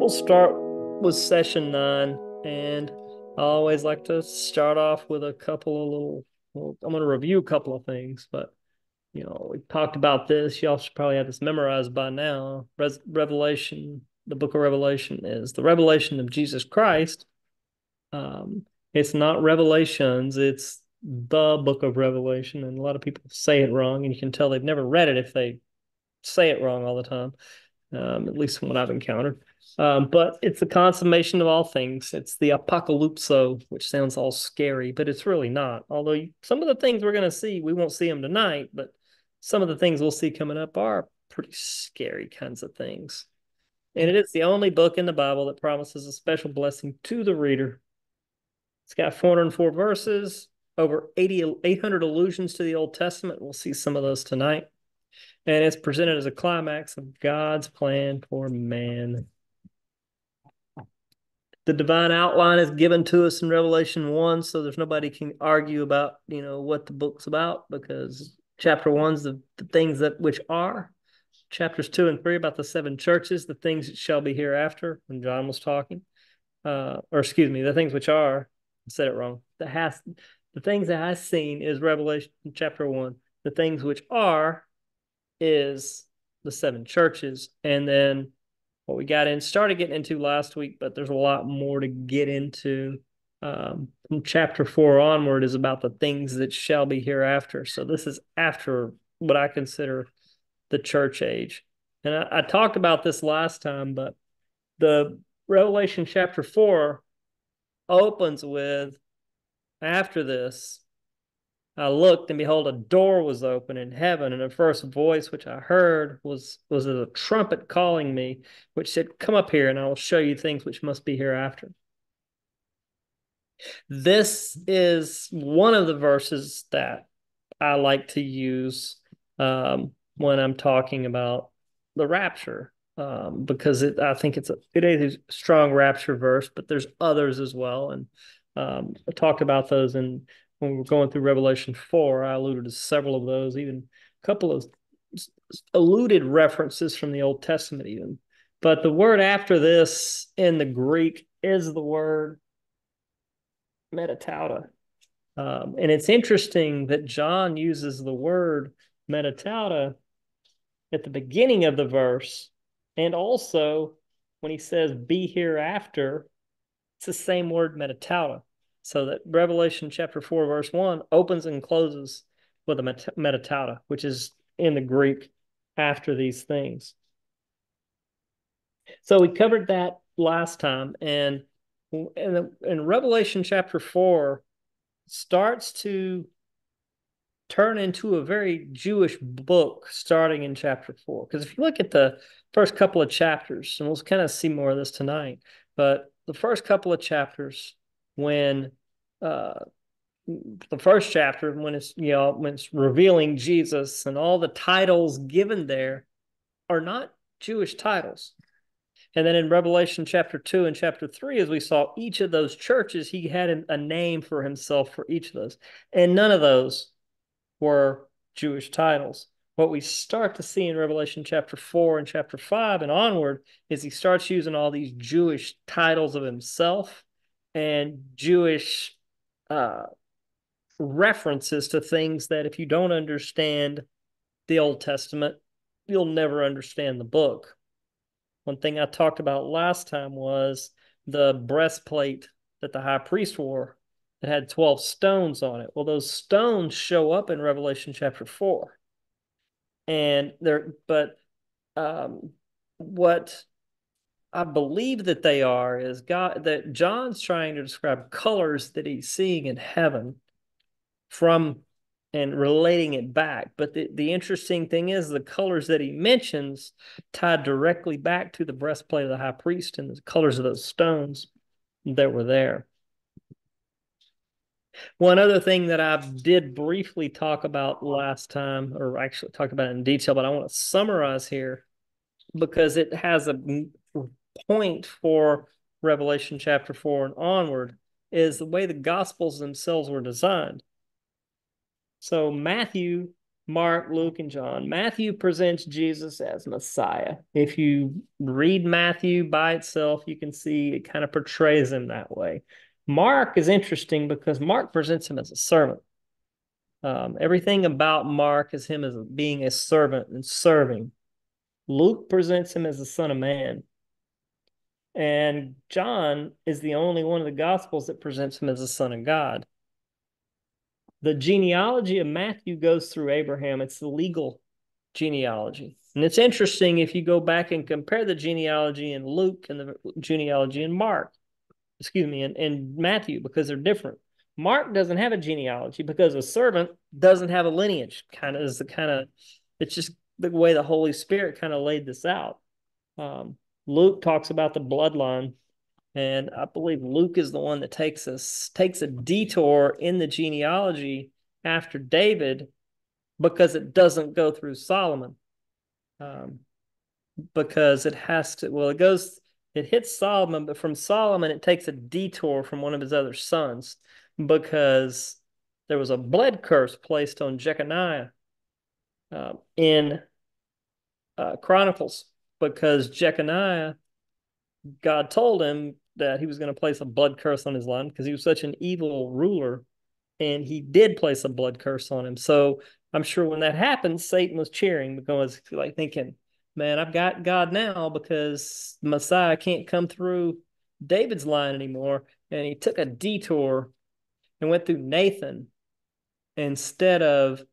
We'll start with session 9, and I always like to start off with a couple of well, I'm going to review a couple of things, but we talked about this. Y'all should probably have this memorized by now. Revelation, the book of Revelation is the revelation of Jesus Christ. It's not Revelations, it's the book of Revelation, and a lot of people say it wrong, and you can tell they've never read it if they say it wrong all the time, at least from what I've encountered. But it's the consummation of all things. It's the apocalypso, which sounds all scary, but it's really not. Although some of the things we're going to see, we won't see them tonight, but some of the things we'll see coming up are pretty scary kinds of things. And it is the only book in the Bible that promises a special blessing to the reader. It's got 404 verses, over 800 allusions to the Old Testament. We'll see some of those tonight. And it's presented as a climax of God's plan for man. The divine outline is given to us in Revelation 1, so there's nobody can argue about, what the book's about, because chapter 1's the things that which are. Chapters 2 and 3 about the 7 churches, the things that shall be hereafter, when John was talking. Or excuse me, the things which are. I said it wrong. The things that I've seen is Revelation chapter 1. The things which are is the 7 churches. And then what we started getting into last week, but there's a lot more to get into. From chapter 4 onward is about the things that shall be hereafter. So this is after what I consider the church age. And I talked about this last time, but the Revelation chapter 4 opens with, after this, I looked, and behold, a door was open in heaven, and the first voice which I heard was a trumpet calling me, which said, "Come up here, and I will show you things which must be hereafter." This is one of the verses that I like to use when I'm talking about the rapture, because I think it is a strong rapture verse, but there's others as well, and I talked about those when we're going through Revelation 4. I alluded to several of those, even a couple of alluded references from the Old Testament even. But the word after this in the Greek is the word metatauta. And it's interesting that John uses the word metatauta at the beginning of the verse, and also when he says be hereafter, it's the same word metatauta. So that Revelation chapter 4, verse 1 opens and closes with a metatauta, which is in the Greek after these things. So we covered that last time, and in Revelation chapter 4 starts to turn into a very Jewish book starting in chapter 4. Because if you look at the first couple of chapters, and we'll kind of see more of this tonight, but the first couple of chapters, when the first chapter, when it's revealing Jesus, and all the titles given there are not Jewish titles. And then in Revelation chapter 2 and chapter 3, as we saw, each of those churches, he had a name for himself for each of those. And none of those were Jewish titles. What we start to see in Revelation chapter 4 and chapter 5 and onward is he starts using all these Jewish titles of himself and Jewish references to things that if you don't understand the Old Testament, you'll never understand the book. One thing I talked about last time was the breastplate that the high priest wore that had 12 stones on it. Well, those stones show up in Revelation chapter 4. And what I believe that they are is that John's trying to describe colors that he's seeing in heaven from and relating it back. But the interesting thing is the colors that he mentions tied directly back to the breastplate of the high priest and the colors of those stones that were there. One other thing that I did briefly talk about last time, or actually talk about it in detail, but I want to summarize here because it has a point for Revelation chapter 4 and onward, is the way the Gospels themselves were designed. So Matthew, Mark, Luke, and John. Matthew presents Jesus as Messiah. If you read Matthew by itself, you can see it kind of portrays him that way. Mark is interesting because Mark presents him as a servant. Everything about Mark is him as being a servant and serving. Luke presents him as the Son of Man. And John is the only one of the Gospels that presents him as the Son of God. The genealogy of Matthew goes through Abraham. It's the legal genealogy. And it's interesting if you go back and compare the genealogy in Luke and the genealogy in in Matthew, because they're different. Mark doesn't have a genealogy because a servant doesn't have a lineage. It's just the way the Holy Spirit kind of laid this out. Luke talks about the bloodline, and I believe Luke is the one that takes a detour in the genealogy after David, because it doesn't go through Solomon. Because it has to, well, it hits Solomon, but from Solomon, it takes a detour from one of his other sons, because there was a blood curse placed on Jeconiah in Chronicles, because Jeconiah, God told him that he was going to place a blood curse on his line because he was such an evil ruler, and he did place a blood curse on him. So I'm sure when that happened, Satan was cheering, because like thinking, man, I've got God now because Messiah can't come through David's line anymore. And he took a detour and went through Nathan instead of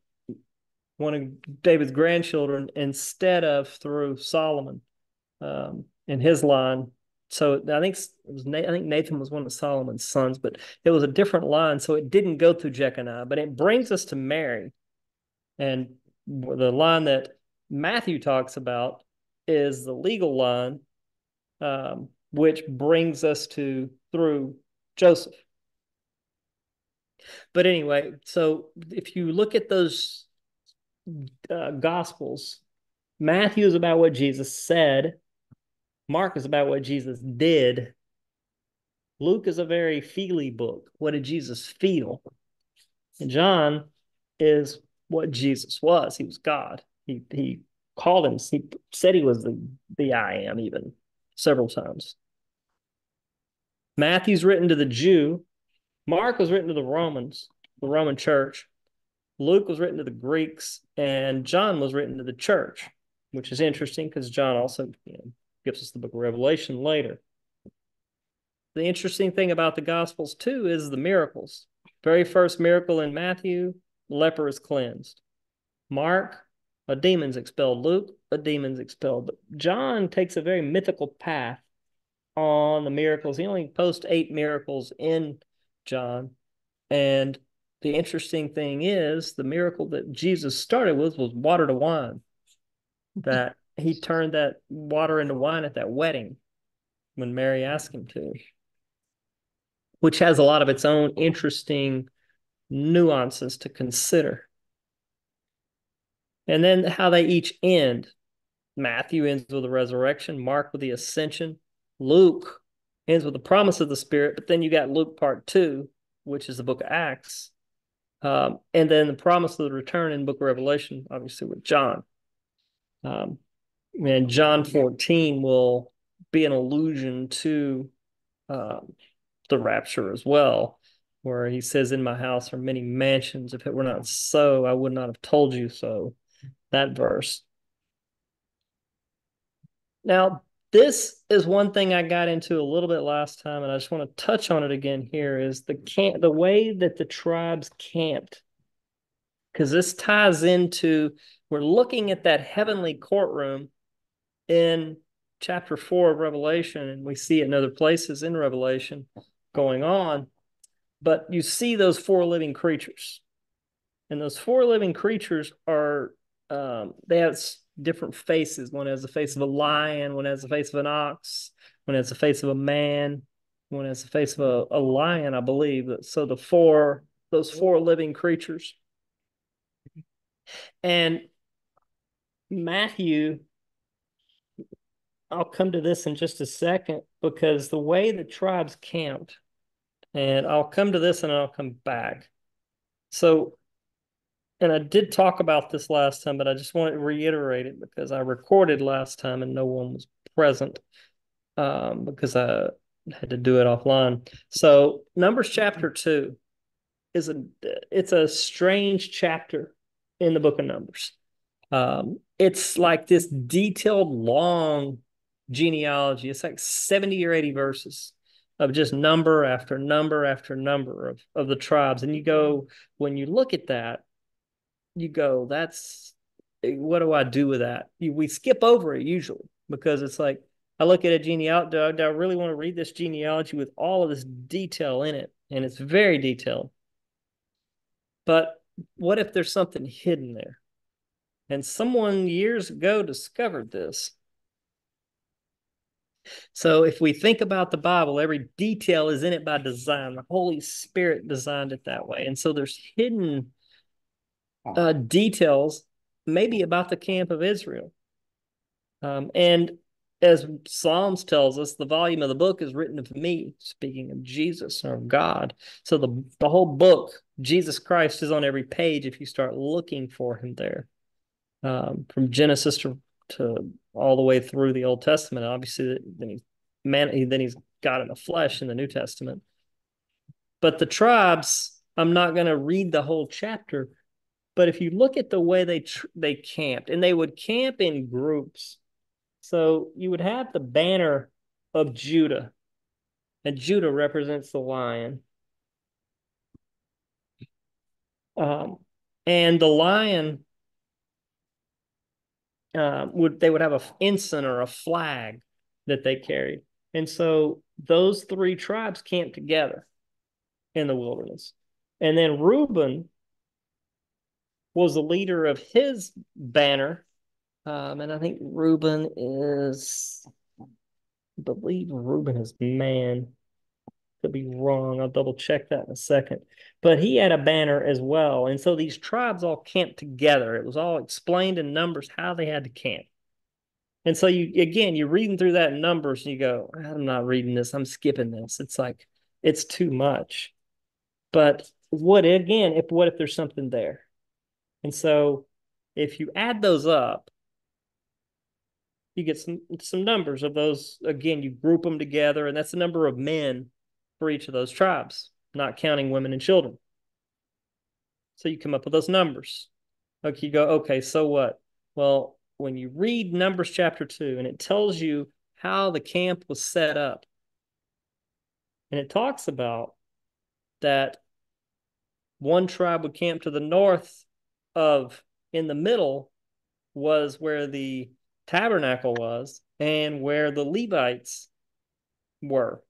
one of David's grandchildren, instead of through Solomon in his line. So I think Nathan was one of Solomon's sons, but it was a different line, so it didn't go through Jeconiah. But it brings us to Mary, and the line that Matthew talks about is the legal line, which brings us through Joseph. But anyway, so if you look at those Gospels, Matthew is about what Jesus said. Mark is about what Jesus did. Luke is a very feely book. What did Jesus feel? And John is what Jesus was. He was God. He called him. He said he was the I am, even several times. Matthew's written to the Jew. Mark was written to the Romans, the Roman church. Luke was written to the Greeks, and John was written to the church, which is interesting because John also gives us the book of Revelation later. The interesting thing about the Gospels, too, is the miracles. Very first miracle in Matthew, leper is cleansed. Mark, a demon's expelled. Luke, a demon's expelled. But John takes a very mythical path on the miracles. He only posts 8 miracles in John. And the interesting thing is, the miracle that Jesus started with was water to wine. That he turned that water into wine at that wedding when Mary asked him to, which has a lot of its own interesting nuances to consider. And then how they each end. Matthew ends with the resurrection, Mark with the ascension, Luke ends with the promise of the Spirit, but then you got Luke part 2, which is the book of Acts. And then the promise of the return in the book of Revelation, obviously with John. And John 14 will be an allusion to the rapture as well, where he says, in my house are many mansions. If it were not so, I would not have told you so. That verse. Now, this is one thing I got into a little bit last time, and I just want to touch on it again here, is the way that the tribes camped. Because this ties into, we're looking at that heavenly courtroom in chapter 4 of Revelation, and we see it in other places in Revelation going on. But you see those 4 living creatures. And those 4 living creatures are, they have different faces. One has the face of a lion, one has the face of an ox, one has the face of a man, one has the face of a lion, I believe. So those 4 living creatures. And Matthew, I'll come to this in just a second, because the way the tribes camped, and I'll come to this and I'll come back. So and I did talk about this last time, but I just want to reiterate it because I recorded last time and no one was present, because I had to do it offline. So Numbers chapter 2 is it's a strange chapter in the book of Numbers. It's like this detailed, long genealogy. It's like 70 or 80 verses of just number after number after number of the tribes. And you go, when you look at that, you go, that's what do I do with that? We skip over it usually because it's like, I look at a genealogy, do I really want to read this genealogy with all of this detail in it? And it's very detailed. But what if there's something hidden there? And someone years ago discovered this. So if we think about the Bible, every detail is in it by design. The Holy Spirit designed it that way. And so there's hidden details, maybe about the camp of Israel. And as Psalms tells us, the volume of the book is written of me, speaking of Jesus or of God. So the whole book, Jesus Christ, is on every page if you start looking for him there. From Genesis to all the way through the Old Testament. Obviously, then he's God in the flesh in the New Testament. But the tribes, I'm not going to read the whole chapter, but if you look at the way they camped, and they would camp in groups. So you would have the banner of Judah, and Judah represents the lion. Um, and the lion they would have an ensign or a flag that they carried. And so those three tribes camped together in the wilderness. And then Reuben was the leader of his banner. And I think Reuben is, I believe Reuben is man. Could be wrong. I'll double check that in a second. But he had a banner as well. And so these tribes all camped together. It was all explained in Numbers how they had to camp. And so you're reading through that in Numbers and you go, I'm not reading this. I'm skipping this. It's like, it's too much. But what if there's something there? And so if you add those up, you get some numbers of those. Again, you group them together, and that's the number of men for each of those tribes, not counting women and children. So you come up with those numbers. Okay, you go, okay, so what? Well, when you read Numbers chapter 2, and it tells you how the camp was set up, and it talks about that one tribe would camp to the north of, in the middle was where the tabernacle was and where the Levites were.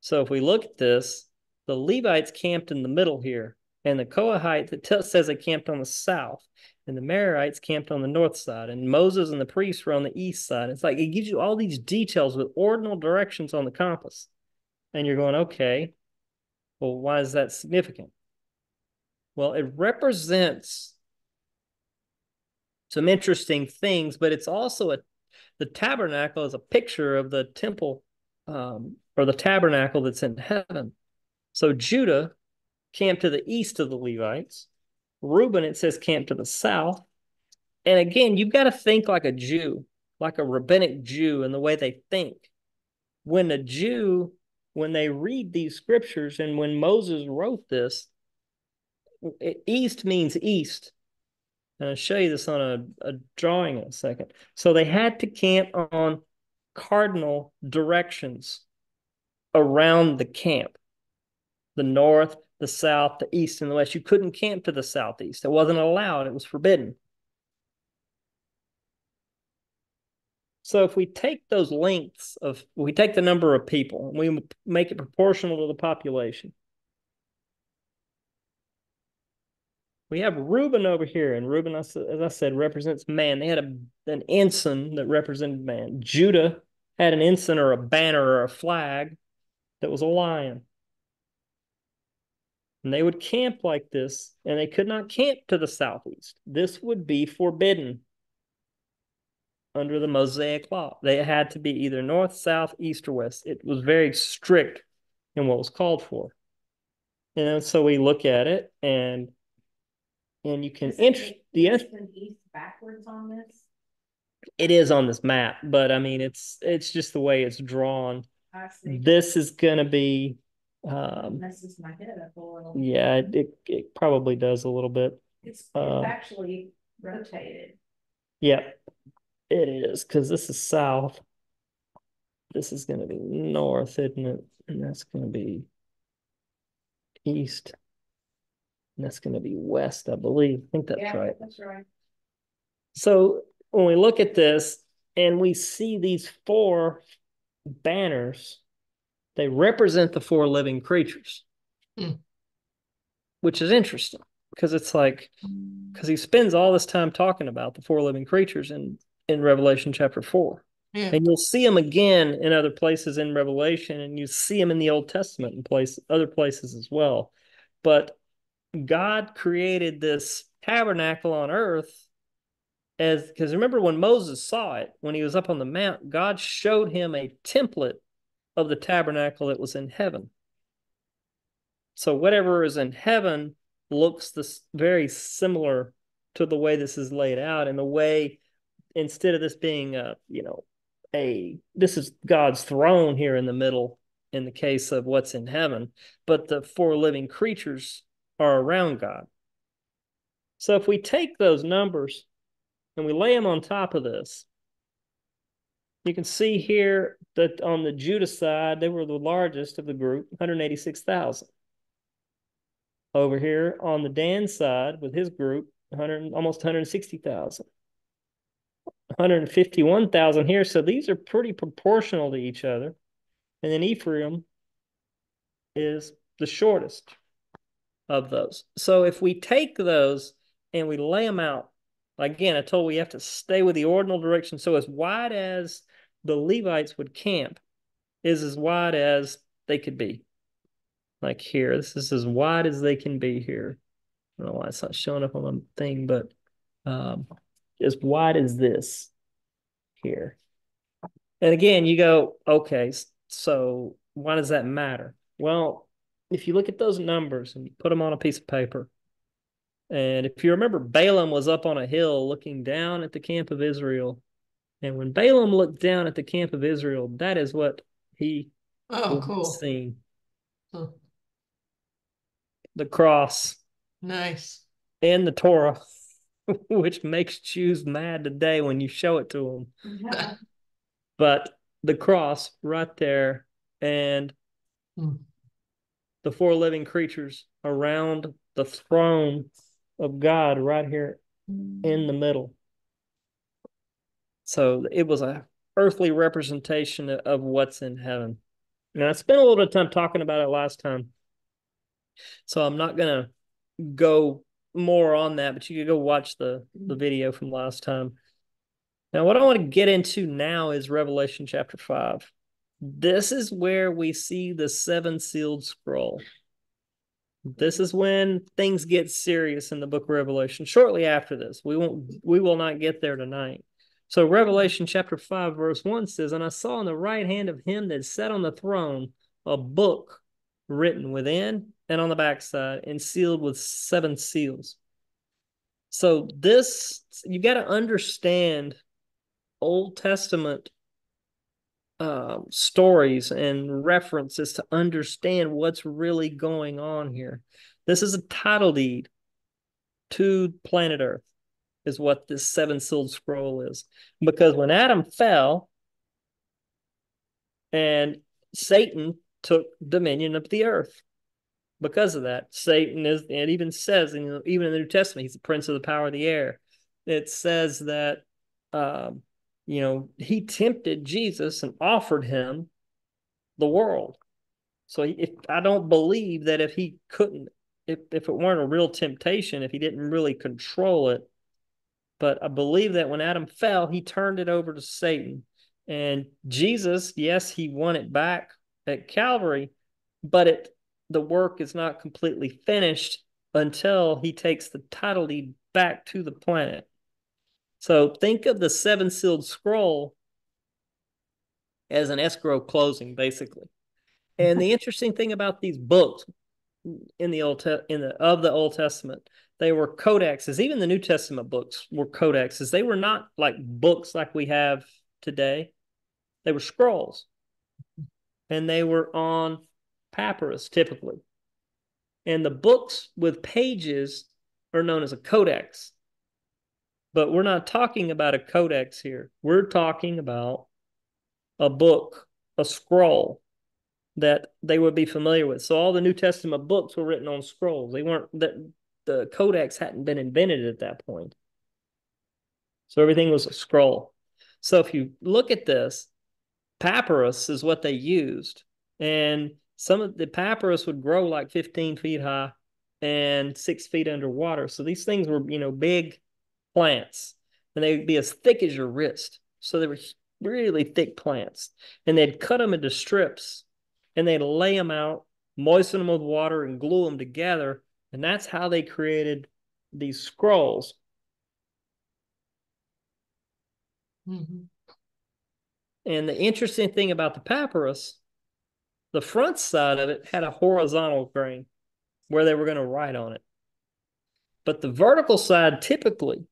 So if we look at this, the Levites camped in the middle here, and the Kohathite says they camped on the south, and the Merarites camped on the north side, and Moses and the priests were on the east side. It's like it gives you all these details with ordinal directions on the compass. And you're going, okay, well, why is that significant? Well, it represents some interesting things, but it's also the tabernacle is a picture of the temple, or the tabernacle that's in heaven. So Judah camped to the east of the Levites. Reuben, it says, camped to the south. And again, you've got to think like a Jew, like a rabbinic Jew in the way they think. When a Jew, when they read these scriptures, and when Moses wrote this, east means east. And I'll show you this on a drawing in a second. So they had to camp on cardinal directions around the camp: the north, the south, the east, and the west. You couldn't camp to the southeast. It wasn't allowed. It was forbidden. So if we take those lengths we take the number of people and we make it proportional to the population. We have Reuben over here, and Reuben, as I said, represents man. They had an ensign that represented man. Judah had an ensign or a banner or a flag that was a lion. And they would camp like this, and they could not camp to the southeast. This would be forbidden under the Mosaic law. They had to be either north, south, east, or west. It was very strict in what was called for. And so we look at it, and And you can east backwards on this. It is on this map, but I mean it's just the way it's drawn. I see. This is gonna be Messes my head up a little. yeah, it probably does a little bit. It's actually rotated. Yeah, it is, because this is south. This is gonna be north, isn't it? And that's gonna be east. And that's gonna be west, I believe. I think that's right. That's right. So when we look at this and we see these four banners, they represent the four living creatures, which is interesting because it's like, because he spends all this time talking about the four living creatures in Revelation chapter 4. Yeah. And you'll see them again in other places in Revelation, and you see them in the Old Testament in other places as well. But God created this tabernacle on earth because remember when Moses saw it, when he was up on the mount, God showed him a template of the tabernacle that was in heaven. So whatever is in heaven looks very similar to the way this is laid out, and the way, instead of this being this is God's throne here in the middle in the case of what's in heaven, but the four living creatures are around God. So if we take those numbers and we lay them on top of this, you can see here that on the Judah side, they were the largest of the group, 186,000. Over here on the Dan side with his group, almost 160,000. 151,000 here. So these are pretty proportional to each other. And then Ephraim is the shortest of those. So if we take those and we lay them out, again, I told we have to stay with the ordinal direction. So as wide as the Levites would camp is as wide as they could be. Like here, this is as wide as they can be here. I don't know why it's not showing up on my thing, but as wide as this here. And again, you go, okay, so why does that matter? Well, if you look at those numbers and you put them on a piece of paper, and if you remember, Balaam was up on a hill looking down at the camp of Israel. And when Balaam looked down at the camp of Israel, that is what he seen. Huh. The cross. Nice. And the Torah, which makes Jews mad today when you show it to them. Yeah. But the cross right there, and the four living creatures around the throne of God right here in the middle. So it was a earthly representation of what's in heaven. Now, I spent a little bit of time talking about it last time, so I'm not going to go more on that, but you could go watch the video from last time. Now, what I want to get into now is Revelation chapter 5. This is where we see the seven sealed scroll. This is when things get serious in the book of Revelation. Shortly after this, we will not get there tonight. So Revelation chapter 5, verse 1 says, "And I saw in the right hand of him that sat on the throne a book written within and on the backside and sealed with seven seals." So this, you got to understand Old Testament stories and references to understand what's really going on here. This is a title deed to planet Earth, is what this seven sealed scroll is. Because when Adam fell and Satan took dominion of the earth, because of that, Satan is, it even says, even in the New Testament, he's the prince of the power of the air. It says that he tempted Jesus and offered him the world. So if I don't believe that if he couldn't, if it weren't a real temptation, if he didn't really control it, but I believe that when Adam fell, he turned it over to Satan. And Jesus, yes, he won it back at Calvary, but the work is not completely finished until he takes the title deed back to the planet. So think of the seven sealed scroll as an escrow closing, basically. And the interesting thing about these books of the Old Testament, They were codexes. Even the New Testament books were codexes. They were not like books like we have today. They were scrolls. And they were on papyrus typically. And the books with pages are known as a codex. But we're not talking about a codex here. We're talking about a book, a scroll that they would be familiar with. So all the New Testament books were written on scrolls. They weren't that the codex hadn't been invented at that point. So everything was a scroll. So if you look at this, papyrus is what they used. And some of the papyrus would grow like 15 feet high and 6 feet underwater. So these things were, big plants, and they'd be as thick as your wrist. So they were really thick plants, and they'd cut them into strips, and they'd lay them out, moisten them with water, and glue them together. And that's how they created these scrolls. Mm-hmm. And the interesting thing about the papyrus, the front side of it had a horizontal grain where they were going to write on it. But the vertical side typically,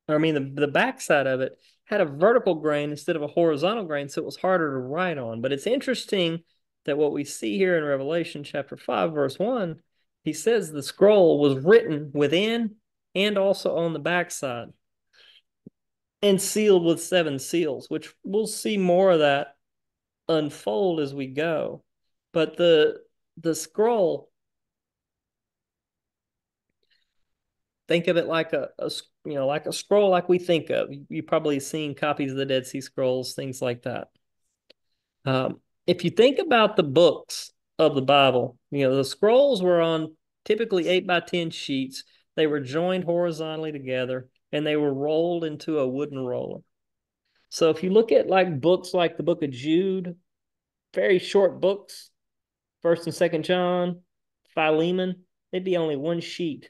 the back side of it had a vertical grain instead of a horizontal grain, so it was harder to write on. But it's interesting that what we see here in Revelation chapter 5, verse 1, he says the scroll was written within and also on the backside and sealed with 7 seals, which we'll see more of that unfold as we go. But the scroll, think of it like a scroll like we think of. You've probably seen copies of the Dead Sea Scrolls, things like that. If you think about the books of the Bible, the scrolls were on typically 8x10 sheets. They were joined horizontally together, and they were rolled into a wooden roller. So if you look at like books like the book of Jude, very short books, 1st and 2nd John, Philemon, they'd be only 1 sheet.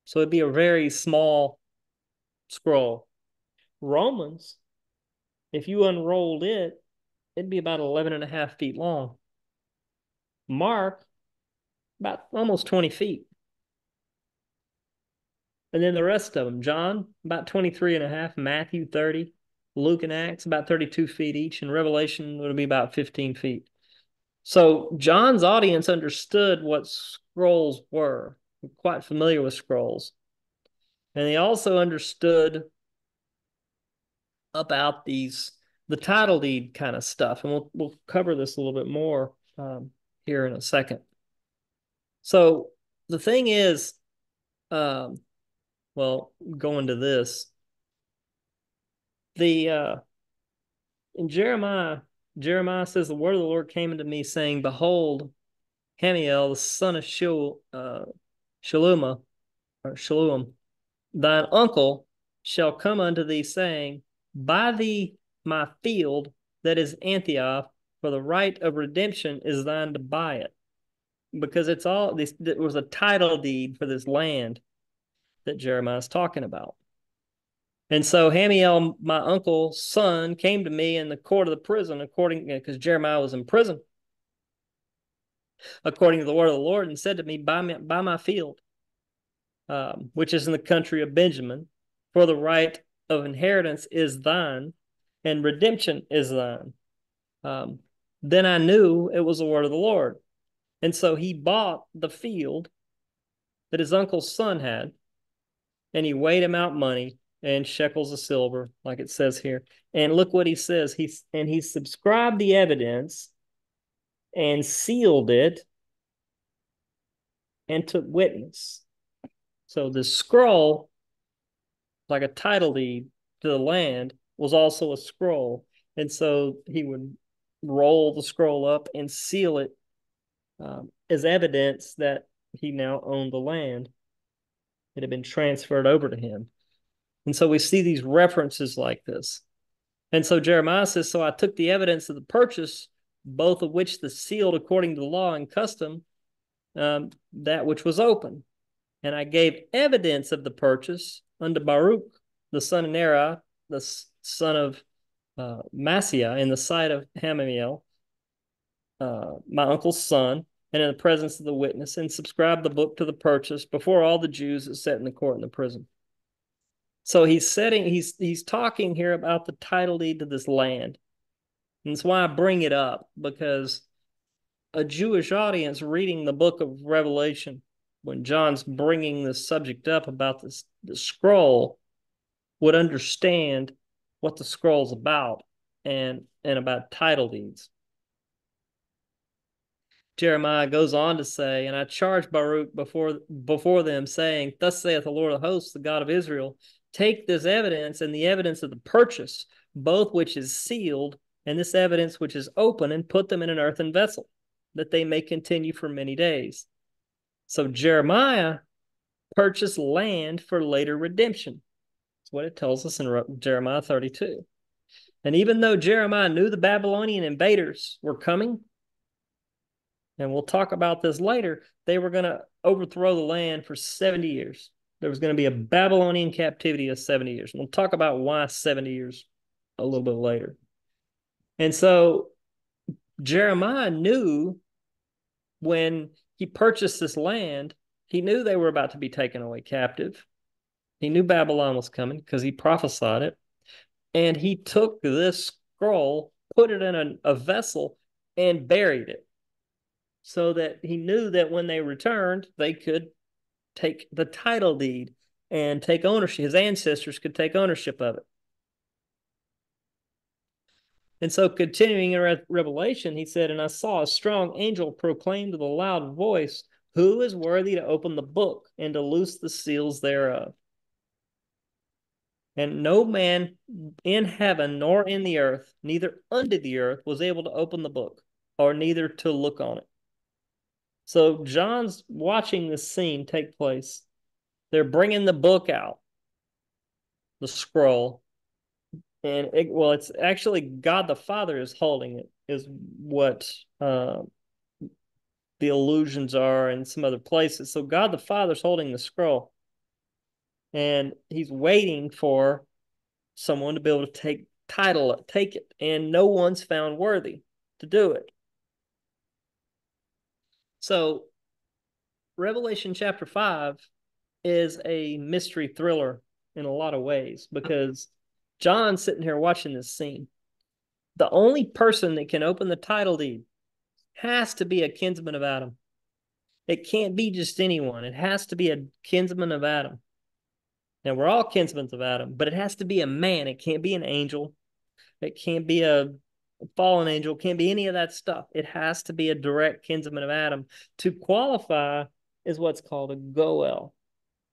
So it'd be a very small scroll. Romans, if you unrolled it, it'd be about 11.5 feet long. Mark, about almost 20 feet. And then the rest of them, John, about 23.5, Matthew, 30, Luke and Acts, about 32 feet each, and Revelation would be about 15 feet. So John's audience understood what scrolls were, quite familiar with scrolls. And they also understood about the title deed kind of stuff. And we'll cover this a little bit more here in a second. So the thing is, going to this, in Jeremiah says, the word of the Lord came unto me, saying, behold, Hamiel, the son of Shallum, thine uncle, shall come unto thee, saying, buy thee my field that is Antioch, for the right of redemption is thine to buy it. Because it was a title deed for this land that Jeremiah is talking about. And so Hamiel, my uncle's son, came to me in the court of the prison, because Jeremiah was in prison, according to the word of the Lord, and said to me, buy my field, which is in the country of Benjamin, for the right of inheritance is thine, and redemption is thine. Then I knew it was the word of the Lord. And so he bought the field that his uncle's son had, and he weighed him out money and shekels of silver, like it says here. And look what he says. He subscribed the evidence and sealed it and took witness. So the scroll, like a title deed to the land, was also a scroll. And so he would roll the scroll up and seal it as evidence that he now owned the land. It had been transferred over to him. And so we see these references like this. And so Jeremiah says, so I took the evidence of the purchase, both of which the sealed according to the law and custom, that which was open. And I gave evidence of the purchase unto Baruch, the son of Neriah, the son of Maaseiah, in the sight of Hamiel, my uncle's son. and in the presence of the witness, and subscribed the book to the purchase before all the Jews that sat in the court in the prison. So he's talking here about the title deed to this land. And that's why I bring it up, because a Jewish audience reading the book of Revelation, when John's bringing this subject up about the scroll, would understand what the scroll's about and about title deeds. Jeremiah goes on to say, and I charge Baruch before them, saying, Thus saith the Lord of hosts, the God of Israel, take this evidence and the evidence of the purchase, both which is sealed, and this evidence which is open, and put them in an earthen vessel, that they may continue for many days. So Jeremiah purchased land for later redemption. That's what it tells us in Jeremiah 32. And even though Jeremiah knew the Babylonian invaders were coming, and we'll talk about this later, they were going to overthrow the land for 70 years. There was going to be a Babylonian captivity of 70 years. And we'll talk about why 70 years a little bit later. And so Jeremiah knew when he purchased this land, he knew they were about to be taken away captive. He knew Babylon was coming because he prophesied it. And he took this scroll, put it in a vessel, and buried it, so that he knew that when they returned, they could take the title deed and take ownership. His ancestors could take ownership of it. And so continuing in Revelation, he said, And I saw a strong angel proclaim with a loud voice, Who is worthy to open the book and to loose the seals thereof? And no man in heaven nor in the earth, neither under the earth, was able to open the book, or neither to look on it. So John's watching this scene take place. They're bringing the book out, the scroll. And it's actually God the Father is holding it, is what the allusions are in some other places. So God the Father's holding the scroll. And he's waiting for someone to be able to take it. And no one's found worthy to do it. So Revelation chapter 5 is a mystery thriller in a lot of ways, because John's sitting here watching this scene. The only person that can open the title deed has to be a kinsman of Adam. It can't be just anyone. It has to be a kinsman of Adam. Now, we're all kinsmen of Adam, but it has to be a man. It can't be an angel. It can't be a fallen angel. It can't be any of that stuff. It has to be a direct kinsman of Adam. To qualify is what's called a Goel.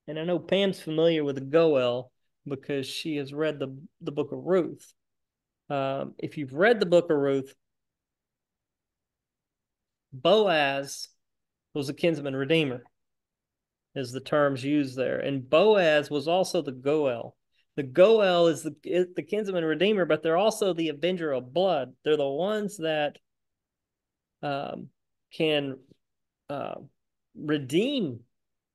And I know Pam's familiar with a Goel because she has read the book of Ruth. If you've read the book of Ruth, Boaz was a kinsman redeemer, is the terms used there. And Boaz was also the Goel. The Goel is the kinsman redeemer, but they're also the avenger of blood. They're the ones that can redeem,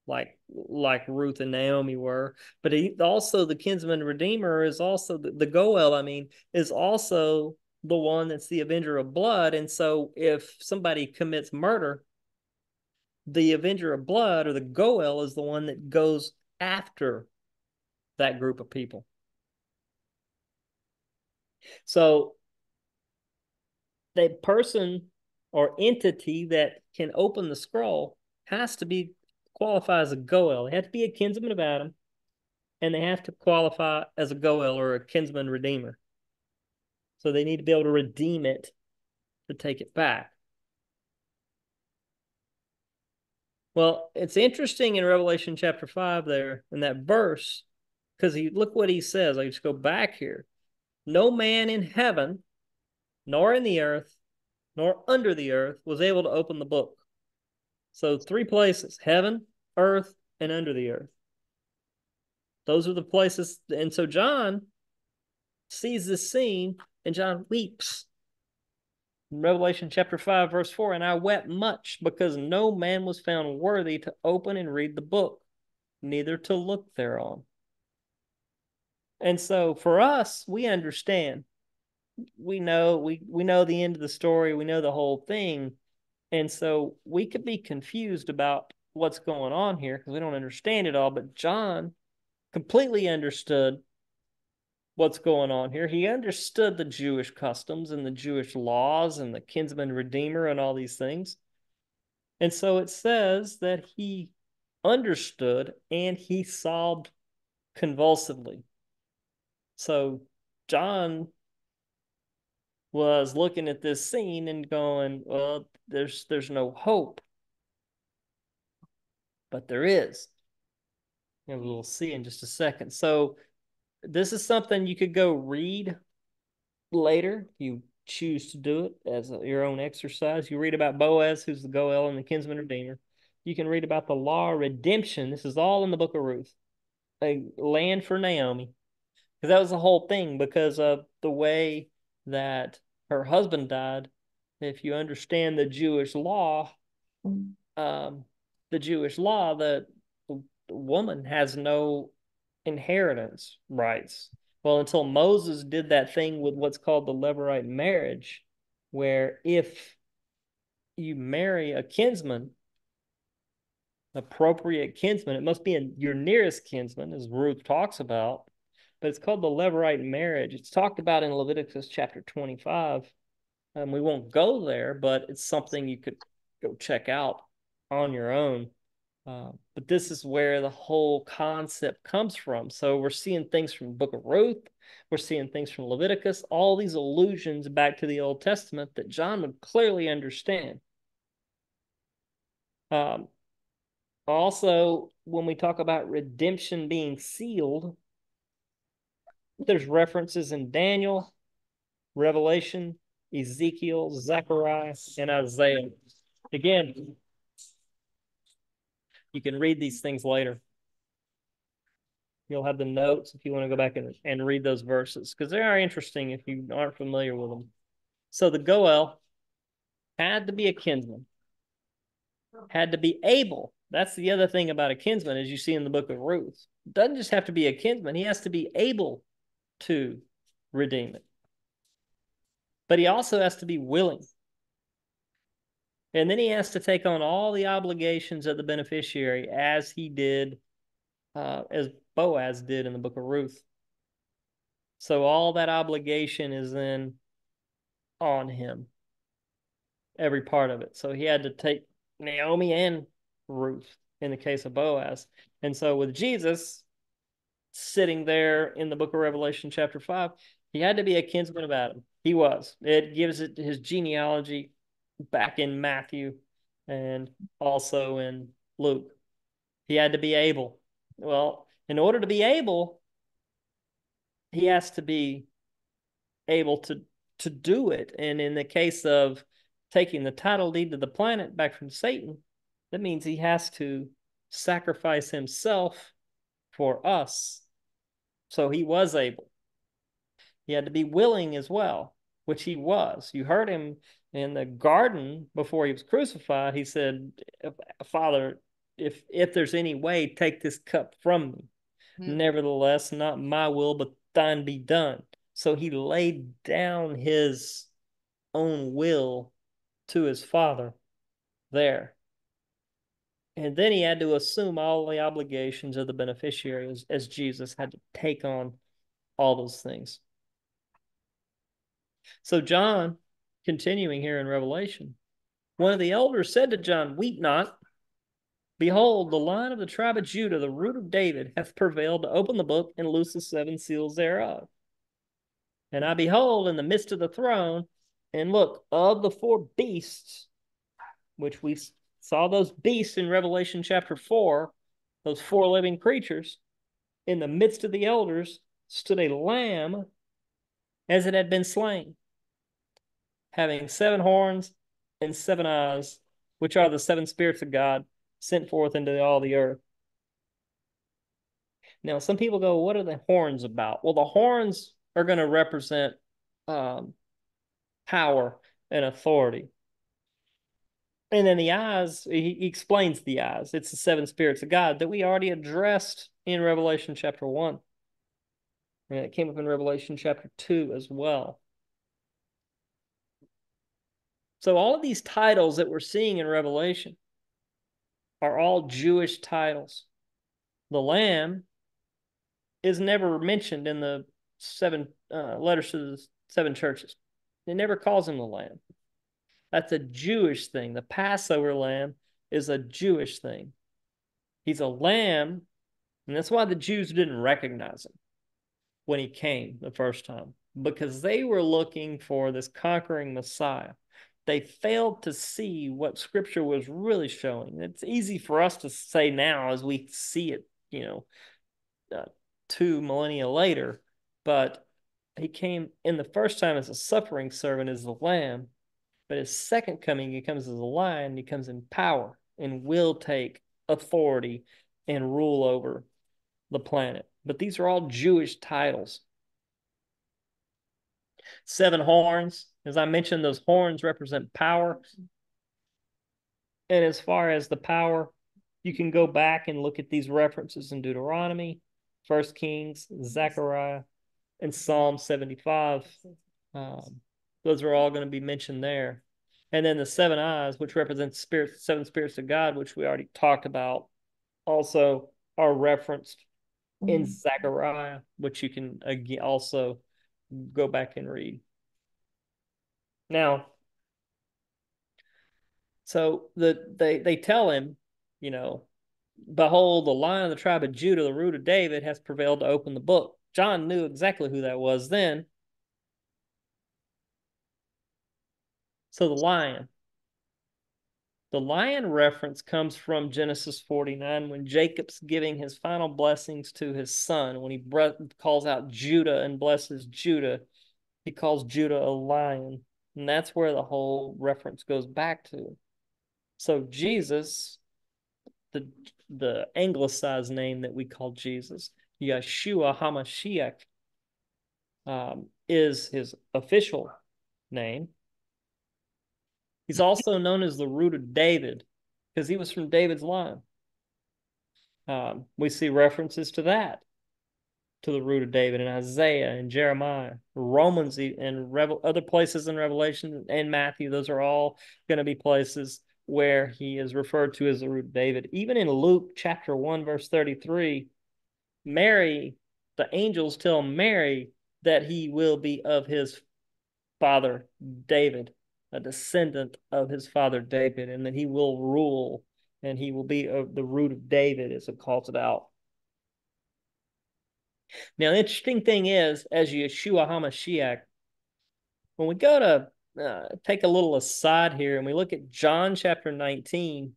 like Ruth and Naomi were. But also the kinsman redeemer is also the Goel, is also the one that's the avenger of blood. And so if somebody commits murder, the avenger of blood, or the Goel, is the one that goes after that group of people. So the person or entity that can open the scroll has to qualify as a Goel. They have to be a kinsman of Adam, and they have to qualify as a Goel, or a kinsman redeemer. So they need to be able to redeem it to take it back. Well, it's interesting in Revelation chapter 5 there, in that verse, because look what he says. I just go back here. No man in heaven, nor in the earth, nor under the earth, was able to open the book. So 3 places: heaven, earth, and under the earth. Those are the places. And so John sees this scene, and John weeps. In Revelation chapter 5, verse 4, And I wept much, because no man was found worthy to open and read the book, neither to look thereon. And so for us, we understand. We know the end of the story. We know the whole thing. And so we could be confused about what's going on here because we don't understand it all. But John completely understood what's going on here. He understood the Jewish customs and the Jewish laws and the kinsman redeemer and all these things. And so it says that he understood and he sobbed convulsively. So John was looking at this scene and going, well, there's no hope. But there is. And we'll see in just a second. So this is something you could go read later if you choose to do it as your own exercise. You read about Boaz, who's the Goel and the kinsman redeemer. You can read about the law of redemption. This is all in the book of Ruth. A land for Naomi. Because that was the whole thing because of the way that her husband died. If you understand the Jewish law, the woman has no inheritance rights. Well, until Moses did that thing with what's called the Levirate marriage, where if you marry a kinsman, appropriate kinsman, it must be your nearest kinsman, as Ruth talks about, but it's called the Levirate marriage. It's talked about in Leviticus chapter 25. We won't go there, but it's something you could go check out on your own. But this is where the whole concept comes from. So we're seeing things from the book of Ruth. We're seeing things from Leviticus, all these allusions back to the Old Testament that John would clearly understand. Also, when we talk about redemption being sealed, there's references in Daniel, Revelation, Ezekiel, Zechariah, and Isaiah. Again, you can read these things later. You'll have the notes if you want to go back and read those verses because they are interesting if you aren't familiar with them. So the Goel had to be a kinsman, had to be able. That's the other thing about a kinsman, as you see in the book of Ruth. It doesn't just have to be a kinsman, he has to be able to redeem it. But he also has to be willing. And then he has to take on all the obligations of the beneficiary as he did, as Boaz did in the book of Ruth. So all that obligation is then on him, every part of it. So he had to take Naomi and Ruth in the case of Boaz. And so with Jesus sitting there in the book of Revelation chapter 5, he had to be a kinsman of Adam. He was. It gives it his genealogy back in Matthew and also in Luke. He had to be able. Well, in order to be able, he has to be able to do it. And in the case of taking the title deed to the planet back from Satan, that means he has to sacrifice himself for us. So he was able. He had to be willing as well, which he was. You heard him in the garden before he was crucified. He said, Father, if there's any way, take this cup from me. Nevertheless, not my will, but thine be done. So he laid down his own will to his Father there. And then he had to assume all the obligations of the beneficiary as Jesus had to take on all those things. So John, continuing here in Revelation, one of the elders said to John, weep not. Behold, the Lion of the tribe of Judah, the root of David, hath prevailed to open the book and loose the 7 seals thereof. And I behold in the midst of the throne, and look, of the 4 beasts, which we saw those beasts in Revelation chapter 4, those 4 living creatures, in the midst of the elders stood a lamb as it had been slain, having 7 horns and 7 eyes, which are the 7 spirits of God sent forth into all the earth. Now, some people go, what are the horns about? Well, the horns are going to represent power and authority. And then the eyes, he explains the eyes. It's the 7 spirits of God that we already addressed in Revelation chapter 1. And it came up in Revelation chapter 2 as well. So all of these titles that we're seeing in Revelation are all Jewish titles. The Lamb is never mentioned in the seven letters to the seven churches. It never calls him the Lamb. That's a Jewish thing. The Passover lamb is a Jewish thing. He's a lamb, and that's why the Jews didn't recognize him when he came the first time, because they were looking for this conquering Messiah. They failed to see what Scripture was really showing. It's easy for us to say now as we see it, 2 millennia later, but he came in the first time as a suffering servant, as the lamb. But his second coming, he comes as a lion, he comes in power and will take authority and rule over the planet. But these are all Jewish titles. 7 horns, as I mentioned, those horns represent power. And as far as the power, you can go back and look at these references in Deuteronomy, 1 Kings, Zechariah, and Psalm 75. Those are all going to be mentioned there. And then the 7 eyes, which represents spirits, 7 spirits of God, which we already talked about, also are referenced in Zechariah, which you can again also go back and read. Now, so they tell him, behold, the Lion of the tribe of Judah, the root of David, has prevailed to open the book. John knew exactly who that was then. So the lion reference comes from Genesis 49 when Jacob's giving his final blessings to his son. When he calls out Judah and blesses Judah, he calls Judah a lion. And that's where the whole reference goes back to. So Jesus, the anglicized name that we call Jesus, Yeshua HaMashiach, is his official name. He's also known as the root of David because he was from David's line. We see references to that, to the root of David in Isaiah and Jeremiah, Romans, and other places in Revelation and Matthew. Those are all going to be places where he is referred to as the root of David. Even in Luke chapter 1, verse 33, Mary, the angels tell Mary that he will be of his father David, a descendant of his father David, and that he will rule and he will be of the root of David, as it calls it out. Now, the interesting thing is, as Yeshua HaMashiach, when we go to take a little aside here and we look at John chapter 19,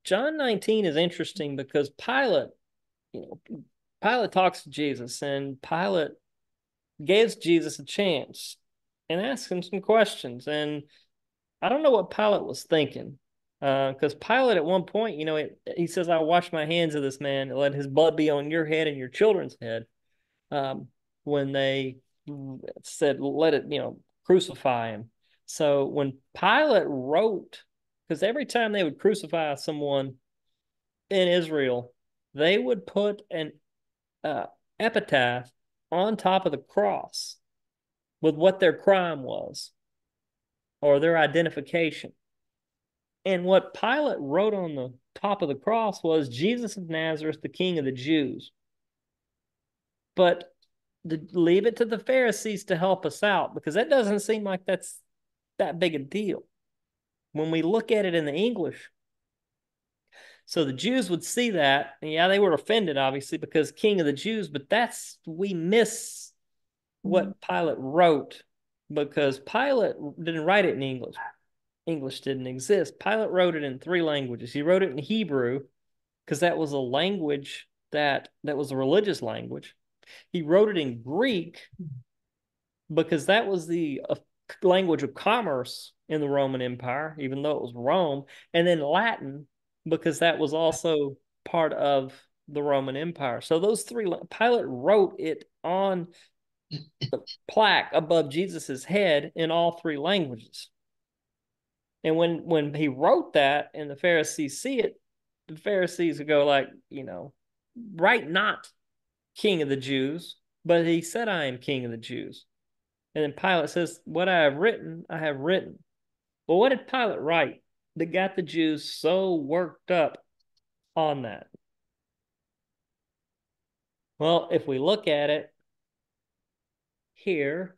John 19 is interesting because Pilate talks to Jesus, and Pilate gives Jesus a chance and asks him some questions. And I don't know what Pilate was thinking, because Pilate at one point, he says, "I wash my hands of this man and let his blood be on your head and your children's head." When they said, "Let it, crucify him." So when Pilate wrote, because every time they would crucify someone in Israel, they would put an epitaph on top of the cross with what their crime was or their identification. And what Pilate wrote on the top of the cross was Jesus of Nazareth, the King of the Jews. But leave it to the Pharisees to help us out, because that doesn't seem like that's that big a deal when we look at it in the English. So the Jews would see that, and they were offended, obviously, because King of the Jews, but we miss what Pilate wrote, because Pilate didn't write it in English. English didn't exist. Pilate wrote it in 3 languages. He wrote it in Hebrew because that was a language that was a religious language. He wrote it in Greek because that was the language of commerce in the Roman Empire, even though it was Rome, and then Latin because that was also part of the Roman Empire. So those 3, Pilate wrote it on the plaque above Jesus's head in all 3 languages. And when he wrote that and the Pharisees see it, the Pharisees would go like, write not King of the Jews, but he said, "I am King of the Jews." And then Pilate says, "What I have written, I have written." But what did Pilate write that got the Jews so worked up on that? Well, if we look at it here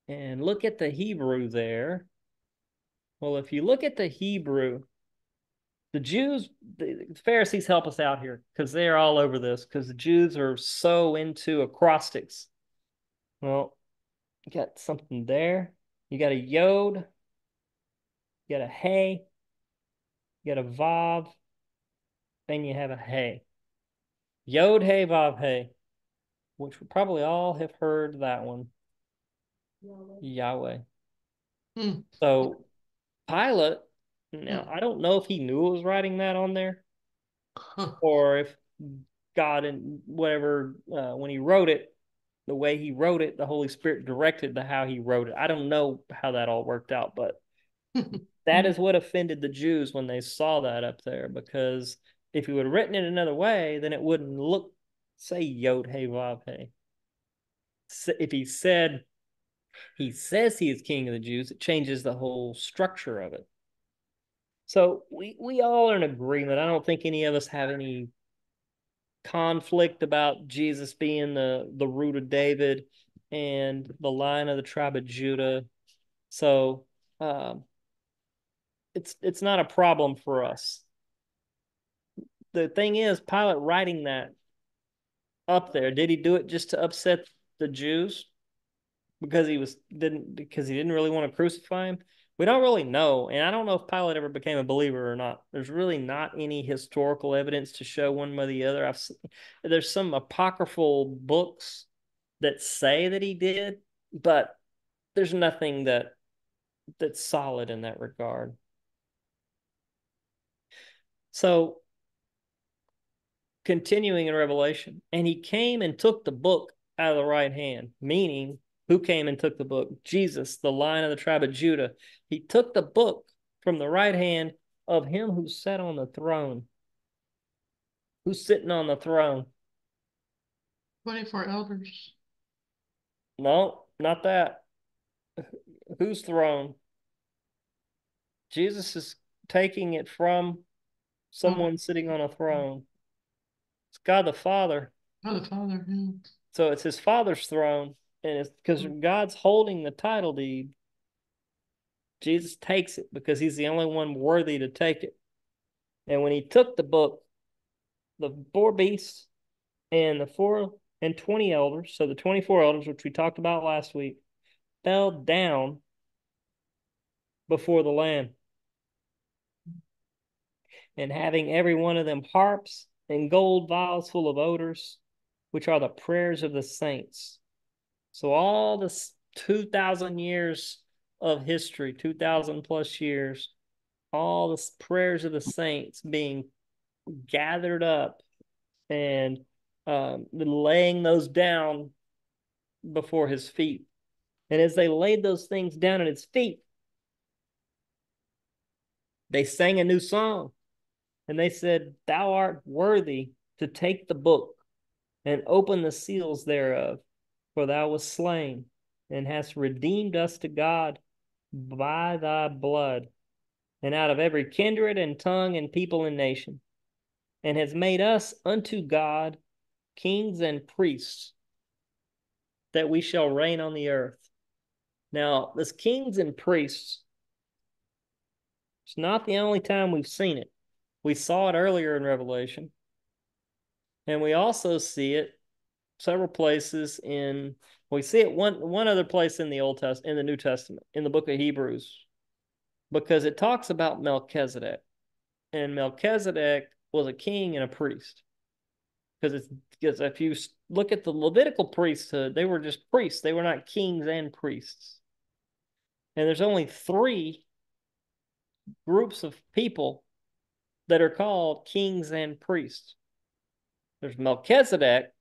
and look at the Hebrew there, well, if you look at the Hebrew, the Jews, the Pharisees help us out here because they're all over this because the Jews are so into acrostics. Well, you got something there. You got a yod, you got a hey, you got a vav, then you have a hey. Yod, hey, vav, hey, which we probably all have heard that one. Yahweh. Hmm. So Pilate, now I don't know if he knew it was writing that on there Huh. or if God and whatever, when he wrote it, the way he wrote it, the Holy Spirit directed the how he wrote it. I don't know how that all worked out, but that is what offended the Jews when they saw that up there, because if he would have written it another way, then it wouldn't look, say Yod Hey Vav Hey. If he said he says he is king of the Jews, it changes the whole structure of it. So we all are in agreement. I don't think any of us have any conflict about Jesus being the root of David and the line of the tribe of Judah. So it's not a problem for us. The thing is, Pilate writing that up there, did he do it just to upset the Jews because he didn't really want to crucify him? We don't really know, and I don't know if Pilate ever became a believer or not. There's really not any historical evidence to show one way or the other. There's some apocryphal books that say that he did, but there's nothing that's solid in that regard. So continuing in Revelation, and he came and took the book out of the right hand, meaning who came and took the book? Jesus, the Lion of the tribe of Judah. He took the book from the right hand of him who sat on the throne. Who's sitting on the throne? 24 elders. No, not that. Whose throne? Jesus is taking it from Oh, someone sitting on a throne. It's God the Father. oh, the Father. Yeah. So it's his Father's throne. And it's because God's holding the title deed. Jesus takes it because he's the only one worthy to take it. And when he took the book, the four beasts and the 4 and 20 elders, so the 24 elders, which we talked about last week, fell down before the Lamb. And having every one of them harps and gold vials full of odors, which are the prayers of the saints. So all this 2,000 years of history, 2,000 plus years, all the prayers of the saints being gathered up and laying those down before his feet. And as they laid those things down at his feet, they sang a new song. And they said, "Thou art worthy to take the book and open the seals thereof, for thou wast slain and hast redeemed us to God by thy blood, and out of every kindred and tongue and people and nation, and has made us unto God kings and priests, that we shall reign on the earth." Now, this kings and priests, it's not the only time we've seen it. We saw it earlier in Revelation, and we also see it several places in. We see it one other place in the in the New Testament, in the book of Hebrews, because it talks about Melchizedek, and Melchizedek was a king and a priest. Because if you look at the Levitical priesthood, they were just priests; they were not kings and priests. And there's only 3 groups of people that are called kings and priests. There's Melchizedek,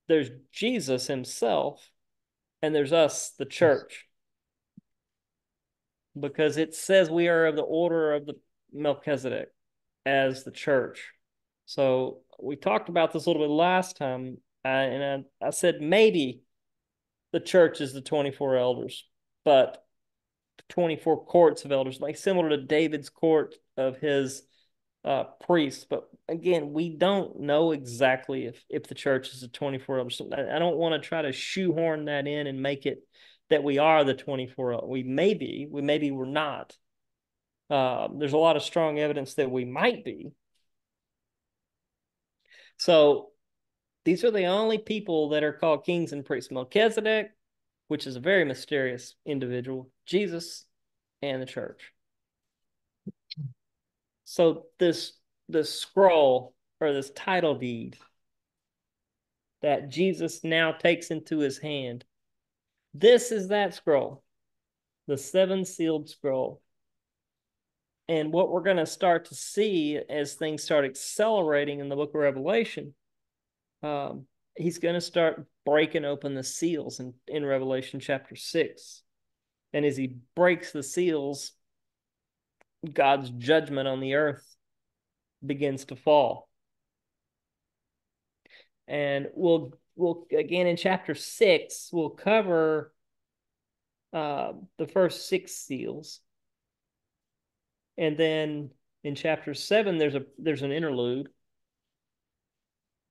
there's Jesus himself, and there's us, the church. Because it says we are of the order of the Melchizedek as the church. So we talked about this a little bit last time, and I said maybe the church is the 24 elders, but 24 courts of elders, like similar to David's court of his priests. But again, we don't know exactly if the church is the 24 elders. I don't want to try to shoehorn that in and make it that we are the 24 elders. We may be, we're not. There's a lot of strong evidence that we might be. So these are the only people that are called kings and priests: Melchizedek, which is a very mysterious individual, Jesus, and the church. So this scroll, or this title deed that Jesus now takes into his hand, this is that scroll, the seven sealed scroll. And what we're going to start to see as things start accelerating in the book of Revelation, he's going to start breaking open the seals in Revelation chapter 6. And as he breaks the seals, God's judgment on the earth begins to fall. And we'll again in chapter 6, we'll cover the first 6 seals. And then in chapter 7, there's an interlude.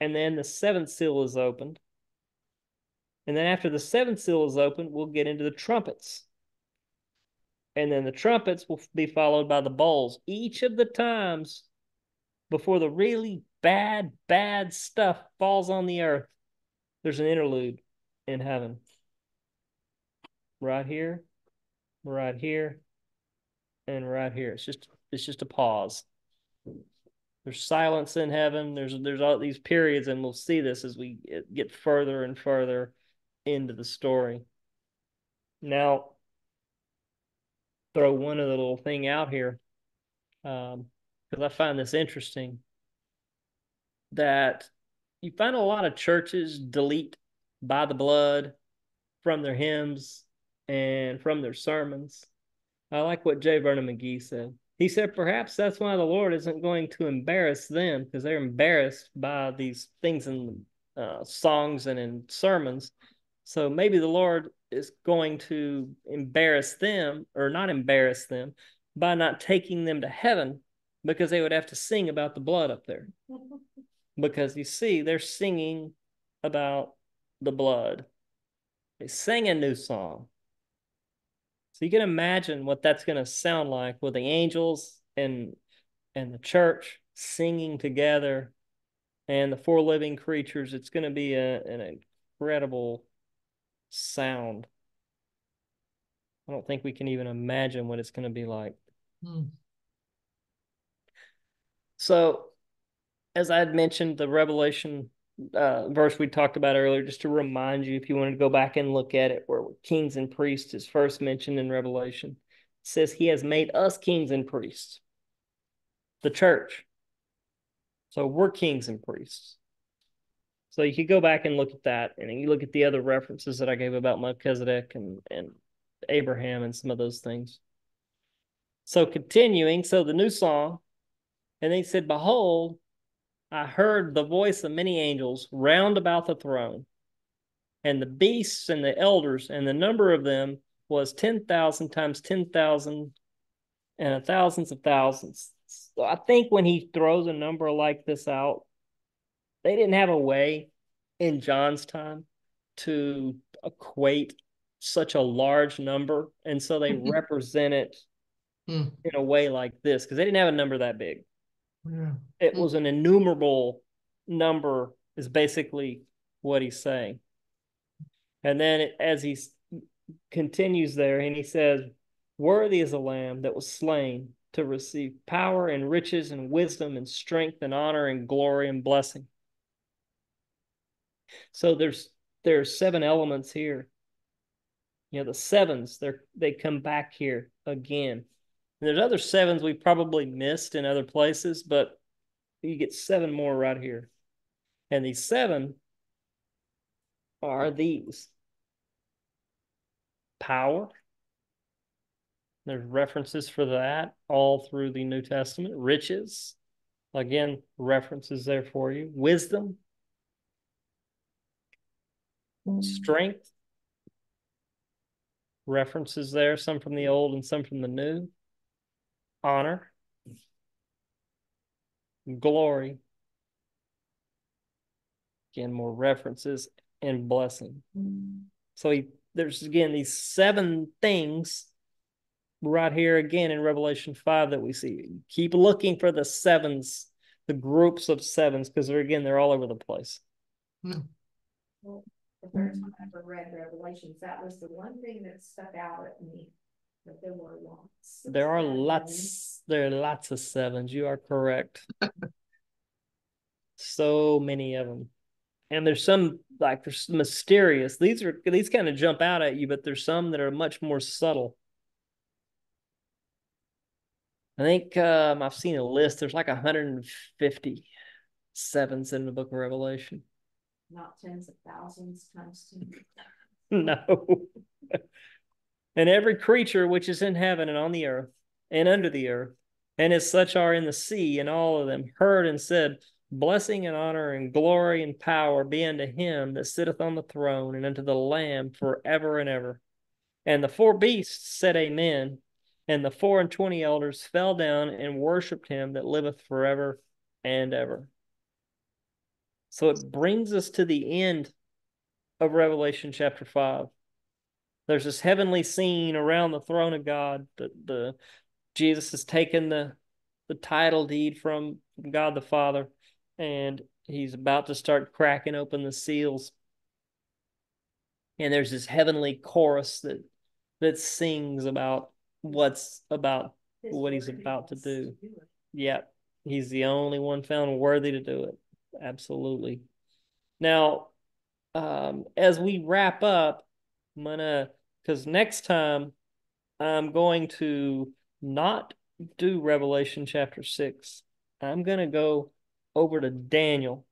And then the 7th seal is opened. And then after the 7th seal is opened, we'll get into the trumpets. And then the trumpets will be followed by the bowls. Each of the times before the really bad stuff falls on the earth, there's an interlude in heaven. Right here, right here, and right here. It's just a pause. There's silence in heaven. There's all these periods, and we'll see this as we get further and further into the story. Now, throw one other little thing out here, because I find this interesting, that you find a lot of churches delete "by the blood" from their hymns and from their sermons. I like what J. Vernon McGee said. He said, perhaps that's why the Lord isn't going to embarrass them, because they're embarrassed by these things in songs and in sermons. So maybe the Lord is going to embarrass them, or not embarrass them, by not taking them to heaven, because they would have to sing about the blood up there. Because you see, they're singing about the blood. They sang a new song. So you can imagine what that's going to sound like with the angels and the church singing together and the 4 living creatures. It's going to be an incredible sound. I don't think we can even imagine what it's going to be like. So, as I had mentioned, the Revelation verse we talked about earlier, just to remind you, if you wanted to go back and look at it, where kings and priests is first mentioned in Revelation, it says he has made us kings and priests, the church. So we're kings and priests. So you could go back and look at that, and you look at the other references that I gave about Melchizedek and Abraham and some of those things. So continuing, so the new song, and they said, behold, I heard the voice of many angels round about the throne, and the beasts and the elders, and the number of them was 10,000 times 10,000 and thousands of thousands. So I think when he throws a number like this out, they didn't have a way in John's time to equate such a large number, and so they represent it in a way like this, because they didn't have a number that big. Yeah. It was an innumerable number, is basically what he's saying. And then as he continues there, and he says, worthy is the Lamb that was slain to receive power and riches and wisdom and strength and honor and glory and blessing. So there's 7 elements here. You know, the sevens, they come back here again. And there's other 7s we probably missed in other places, but you get 7 more right here. And these 7 are these: power. There's references for that all through the New Testament. Riches, again, references there for you. Wisdom, strength, references there, some from the old and some from the new. Honor, glory, again, more references, and blessing. So there's again these 7 things right here again in Revelation 5 that we see. Keep looking for the sevens, the groups of sevens, because they're all over the place. Well, the first time I ever read Revelations, that was the one thing that stuck out at me. But there were lots. There are lots of sevens. You are correct. So many of them. And there's some there's mysterious. These kind of jump out at you, but there's some that are much more subtle. I think I've seen a list. There's like 150 sevens in the book of Revelation. Not tens of thousands times 2. No. And every creature which is in heaven and on the earth and under the earth, and as such are in the sea, and all of them heard and said, blessing and honor and glory and power be unto him that sitteth on the throne and unto the Lamb forever and ever. And the 4 beasts said, Amen. And the 24 elders fell down and worshipped him that liveth forever and ever. So it brings us to the end of Revelation chapter 5. There's this heavenly scene around the throne of God. Jesus has taken the title deed from God the Father, and he's about to start cracking open the seals. And there's this heavenly chorus that sings about what he's about to do. Yeah, he's the only one found worthy to do it. Absolutely. Now, as we wrap up, because next time I'm going to not do Revelation chapter 6. I'm going to go over to Daniel,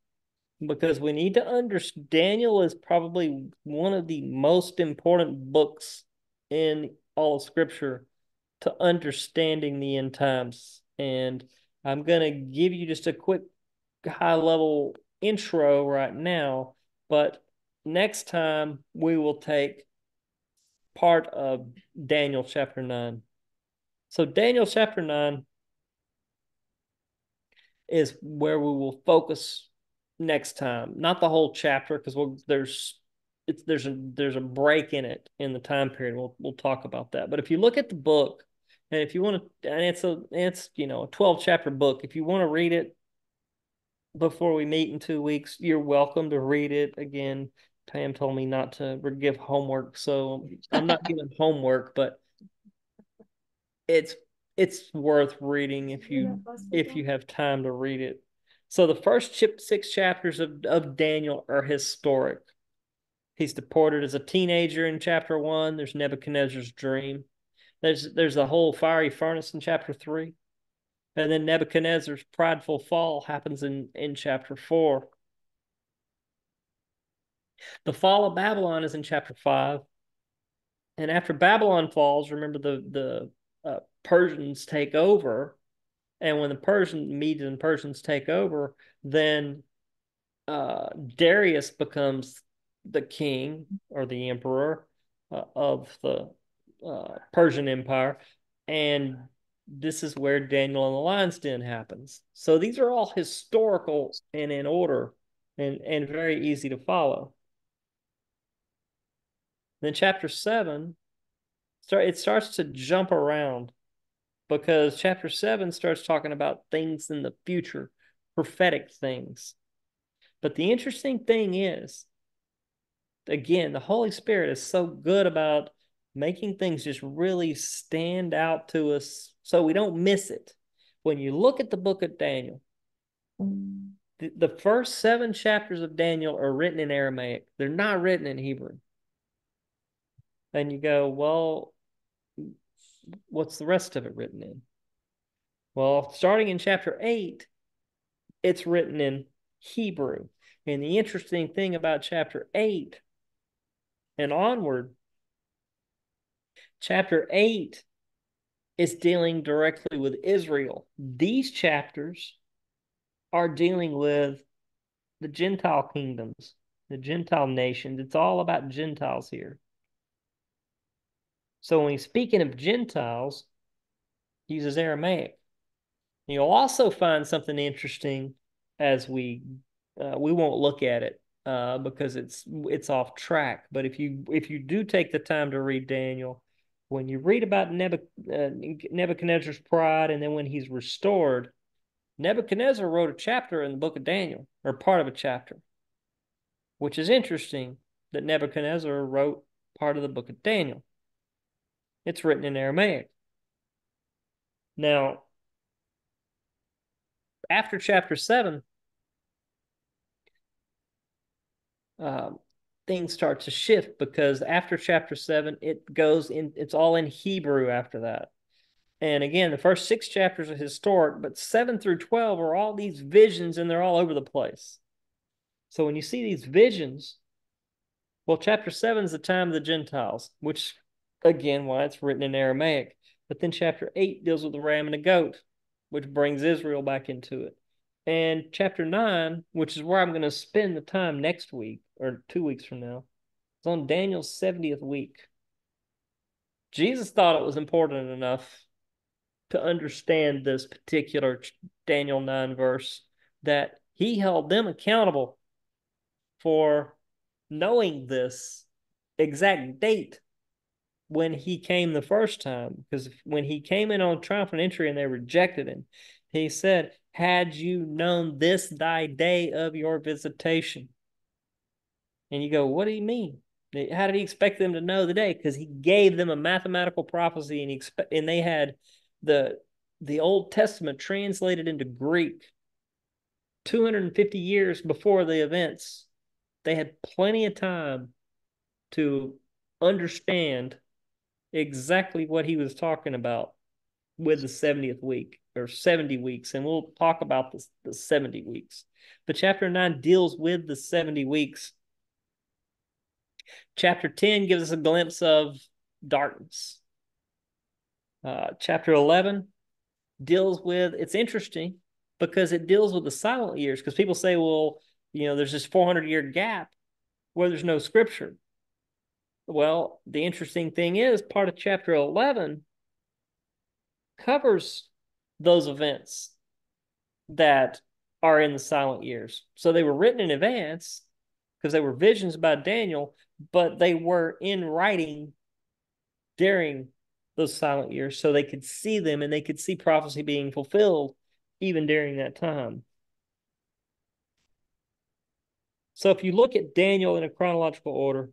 because we need to understand Daniel is probably one of the most important books in all of Scripture to understanding the end times. And I'm going to give you just a quick high-level intro right now, but next time we will take part of Daniel chapter 9. So Daniel chapter 9 is where we will focus next time. Not the whole chapter, because there's a break in it in the time period. We'll talk about that. But if you look at the book, and if you want to, and it's a 12 chapter book. If you want to read it before we meet in 2 weeks, you're welcome to read it again. Pam told me not to give homework, so I'm not giving homework, but it's worth reading if you have time to read it. So the first 6 chapters of Daniel are historic. He's deported as a teenager in chapter 1. There's Nebuchadnezzar's dream. There's the whole fiery furnace in chapter 3. And then Nebuchadnezzar's prideful fall happens in chapter 4. The fall of Babylon is in chapter 5. And after Babylon falls, remember the Persians take over. And when the Medes and Persians take over, then Darius becomes the king or the emperor of the Persian Empire. And this is where Daniel and the Lion's Den happens. So these are all historical and in order and very easy to follow. Then chapter 7, it starts to jump around, because chapter 7 starts talking about things in the future, prophetic things. But the interesting thing is, again, the Holy Spirit is so good about making things just really stand out to us so we don't miss it. When you look at the book of Daniel, the first 7 chapters of Daniel are written in Aramaic. They're not written in Hebrew. And you go, well, what's the rest of it written in? Well, starting in chapter 8, it's written in Hebrew. And the interesting thing about chapter 8 and onward, chapter 8 is dealing directly with Israel. These chapters are dealing with the Gentile kingdoms, the Gentile nations. It's all about Gentiles here. So when he's speaking of Gentiles, he uses Aramaic. You'll also find something interesting as we won't look at it because it's off track. But if you do take the time to read Daniel, when you read about Nebuchadnezzar's pride and then when he's restored, Nebuchadnezzar wrote a chapter in the book of Daniel, or part of a chapter, which is interesting that Nebuchadnezzar wrote part of the book of Daniel. It's written in Aramaic. Now, after chapter 7, things start to shift because after chapter 7, it's all in Hebrew after that. And again, the first 6 chapters are historic, but 7 through 12 are all these visions and they're all over the place. So when you see these visions, well, chapter 7 is the time of the Gentiles, which again, why it's written in Aramaic. But then chapter 8 deals with the ram and the goat, which brings Israel back into it. And chapter 9, which is where I'm going to spend the time next week or 2 weeks from now, is on Daniel's 70th week. Jesus thought it was important enough to understand this particular Daniel 9 verse that he held them accountable for knowing this exact date when he came the first time. Because when he came in on triumphant entry and they rejected him, he said, had you known this thy day of your visitation. And you go, what do you mean? How did he expect them to know the day? Because he gave them a mathematical prophecy and they had the Old Testament translated into Greek 250 years before the events. They had plenty of time to understand exactly what he was talking about with the 70th week or 70 weeks. And we'll talk about the 70 weeks. But chapter 9 deals with the 70 weeks. Chapter 10 gives us a glimpse of darkness. Chapter 11 deals with, it's interesting because it deals with the silent years. Because people say, well, there's this 400-year gap where there's no scripture. Well, the interesting thing is part of chapter 11 covers those events that are in the silent years. So they were written in advance because they were visions by Daniel, but they were in writing during those silent years so they could see them and they could see prophecy being fulfilled even during that time. So if you look at Daniel in a chronological order,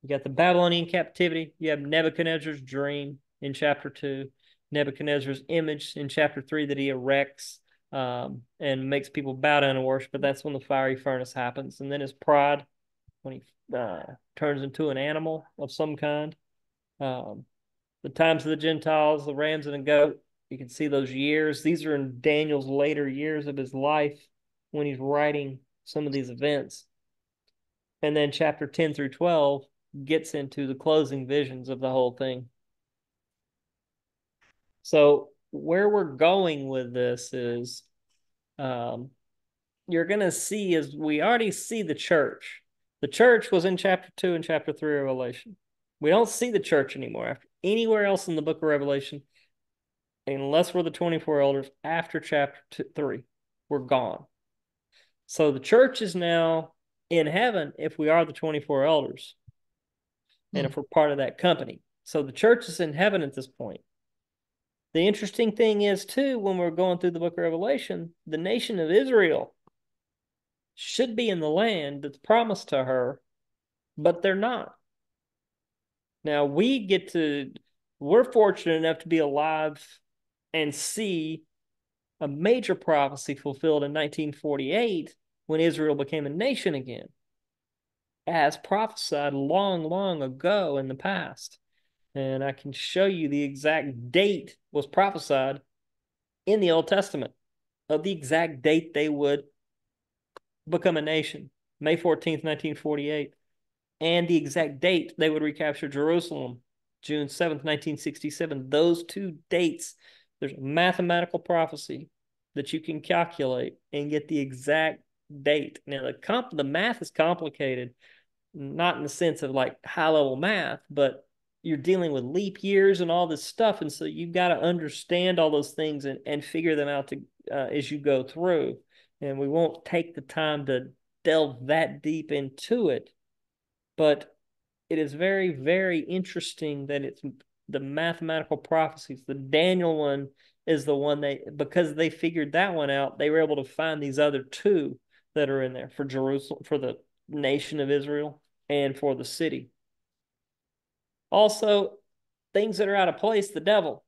you got the Babylonian captivity, you have Nebuchadnezzar's dream in chapter 2, Nebuchadnezzar's image in chapter 3 that he erects and makes people bow down and worship, but that's when the fiery furnace happens. And then his pride, when he turns into an animal of some kind. The times of the Gentiles, the rams and the goat, you can see those years. These are in Daniel's later years of his life when he's writing some of these events. And then chapter 10 through 12 gets into the closing visions of the whole thing. So where we're going with this is you're going to see, as we already see the church. The church was in chapter 2 and chapter 3 of Revelation. We don't see the church anymore after anywhere else in the book of Revelation, unless we're the 24 elders after chapter 3. We're gone. So the church is now in heaven if we are the 24 elders and if we're part of that company. So the church is in heaven at this point. The interesting thing is, too, when we're going through the book of Revelation, the nation of Israel should be in the land that's promised to her, but they're not. Now, we're fortunate enough to be alive and see a major prophecy fulfilled in 1948 when Israel became a nation again, as prophesied long, long ago in the past. And I can show you the exact date was prophesied in the Old Testament of the exact date they would become a nation, May 14th, 1948, and the exact date they would recapture Jerusalem, June 7th, 1967. Those two dates, there's a mathematical prophecy that you can calculate and get the exact date. Now, the math is complicated, not in the sense of like high-level math, but you're dealing with leap years and all this stuff. And so you've got to understand all those things and figure them out as you go through. And we won't take the time to delve that deep into it. But it is very, very interesting that it's the mathematical prophecies. The Daniel one is the one because they figured that one out, they were able to find these other two that are in there for Jerusalem, for the nation of Israel, and for the city. Also, things that are out of place, the devil.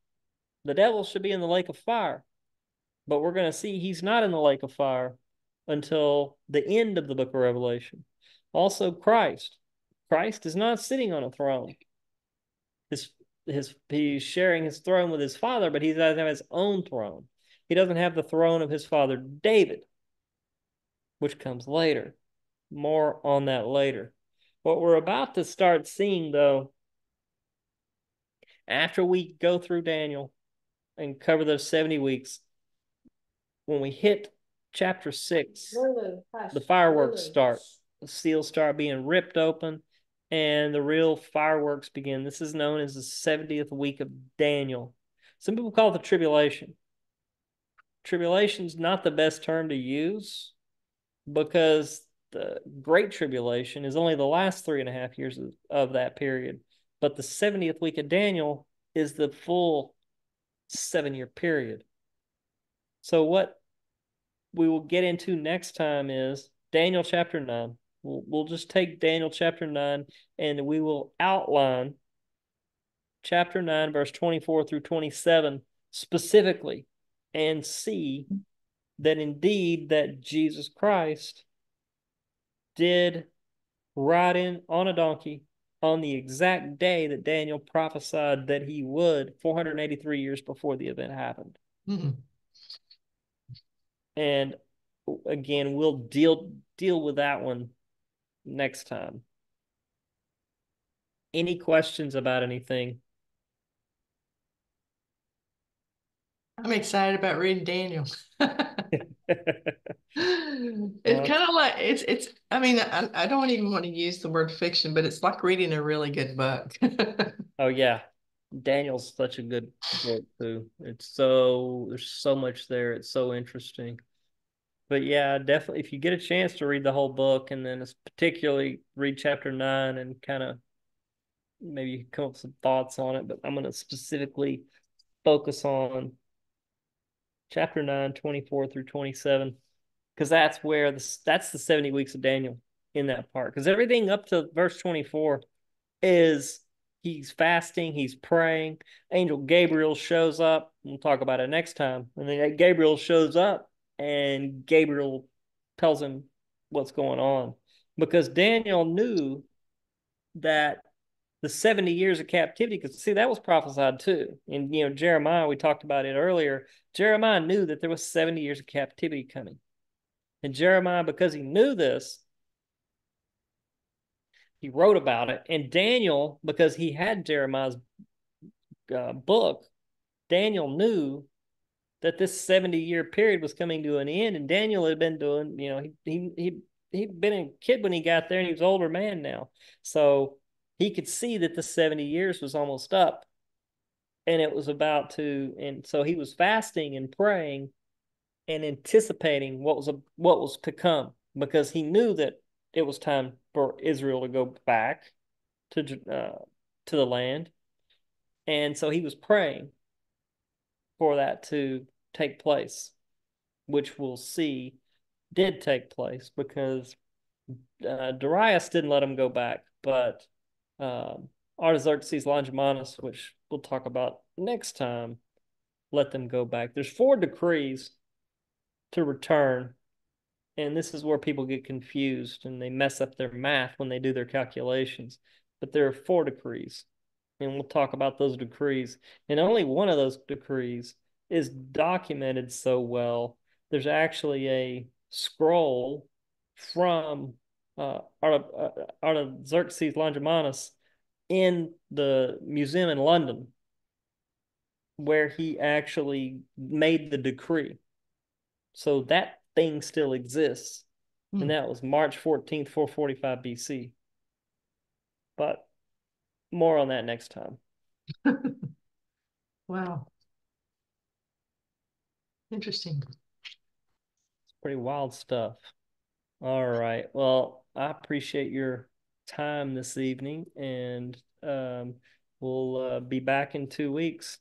The devil should be in the lake of fire. But we're going to see he's not in the lake of fire until the end of the book of Revelation. Also, Christ. Christ is not sitting on a throne. He's sharing his throne with his father, but he doesn't have his own throne. He doesn't have the throne of his father David, which comes later. More on that later. What we're about to start seeing, though, after we go through Daniel and cover those 70 weeks, when we hit chapter 6, the fireworks start. The seals start being ripped open, and the real fireworks begin. This is known as the 70th week of Daniel. Some people call it the tribulation. Tribulation is not the best term to use because the Great Tribulation is only the last 3.5 years of that period. But the 70th week of Daniel is the full 7-year period. So what we will get into next time is Daniel chapter 9. We'll just take Daniel chapter 9 and we will outline chapter 9, verse 24 through 27 specifically and see that indeed that Jesus Christ did ride in on a donkey on the exact day that Daniel prophesied that he would 483 years before the event happened. Mm-hmm. And again, we'll deal with that one next time. Any questions about anything? I'm excited about reading Daniel. It's kind of like it's I mean, I don't even want to use the word fiction, but it's like reading a really good book. Oh yeah. Daniel's such a good book too. There's so much there. It's so interesting. But yeah, definitely if you get a chance to read the whole book and then particularly read chapter 9 and kind of maybe come up with some thoughts on it, but I'm going to specifically focus on chapter 9, 24 through 27, because that's where that's the 70 weeks of Daniel in that part. Because everything up to verse 24 is he's fasting, he's praying. Angel Gabriel shows up. We'll talk about it next time. And then Gabriel shows up and Gabriel tells him what's going on. Because Daniel knew that the 70 years of captivity, because see, that was prophesied too. And Jeremiah, we talked about it earlier. Jeremiah knew that there was 70 years of captivity coming. And Jeremiah, because he knew this, he wrote about it. And Daniel, because he had Jeremiah's book, Daniel knew that this 70-year period was coming to an end. And Daniel had been doing, he'd been a kid when he got there, and he was an older man now. So he could see that the 70 years was almost up. And it was about to, and so he was fasting and praying and anticipating what was to come, because he knew that it was time for Israel to go back to the land. And so he was praying for that to take place, which we'll see did take place, because Darius didn't let him go back, but Artaxerxes Longimanus, which we'll talk about next time, let them go back. There's 4 decrees to return, and this is where people get confused and they mess up their math when they do their calculations. But there are 4 decrees, and we'll talk about those decrees. And only one of those decrees is documented so well. There's actually a scroll from Artaxerxes Longimanus in the museum in London where he actually made the decree. So that thing still exists. And that was March 14th, 445 BC. But more on that next time. Wow. Interesting. It's pretty wild stuff. All right. Well, I appreciate your time this evening, and we'll be back in 2 weeks.